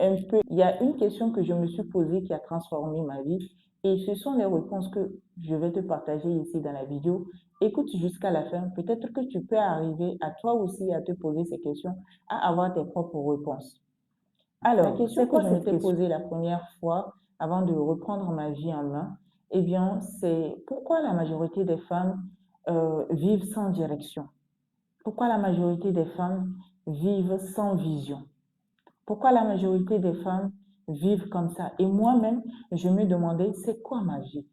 un peu, il y a une question que je me suis posée qui a transformé ma vie et ce sont les réponses que je vais te partager ici dans la vidéo. Écoute jusqu'à la fin, peut-être que tu peux arriver à toi aussi à te poser ces questions, à avoir tes propres réponses. La Alors, question c'est que quoi je cette m'étais question? posée Posée la première fois avant de reprendre ma vie en main, eh bien, c'est pourquoi la majorité des femmes vivent sans direction? Pourquoi la majorité des femmes vivent sans vision? Pourquoi la majorité des femmes vivent comme ça? Et moi-même, je me demandais, c'est quoi ma vie?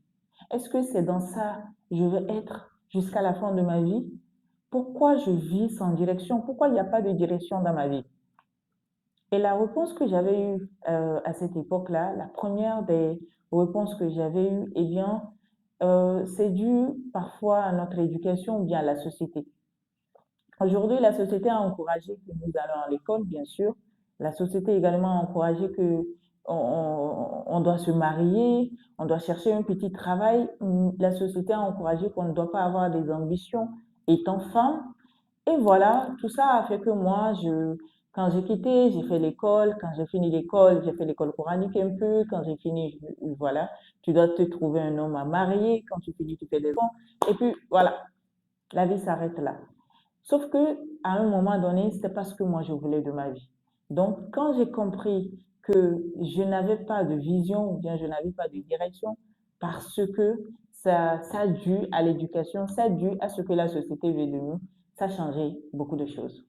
Est-ce que c'est dans ça que je vais être jusqu'à la fin de ma vie? Pourquoi je vis sans direction? Pourquoi il n'y a pas de direction dans ma vie? Et la réponse que j'avais eue à cette époque-là, la première des réponses que j'avais eues, eh bien, c'est dû parfois à notre éducation ou bien à la société. Aujourd'hui, la société a encouragé que nous allons à l'école, bien sûr. La société également a encouragé que on doit se marier, on doit chercher un petit travail. La société a encouragé qu'on ne doit pas avoir des ambitions étant femme. Et voilà, tout ça a fait que moi, quand j'ai quitté, j'ai fait l'école. Quand j'ai fini l'école, j'ai fait l'école coranique un peu. Quand j'ai fini, voilà, tu dois te trouver un homme à marier. Quand tu finis, tu fais des enfants. Et puis, voilà, la vie s'arrête là. Sauf que, à un moment donné, c'était pas ce que moi je voulais de ma vie. Donc, quand j'ai compris que je n'avais pas de vision ou bien je n'avais pas de direction, parce que ça a dû à l'éducation, ça a dû à ce que la société veut de nous, ça a changé beaucoup de choses.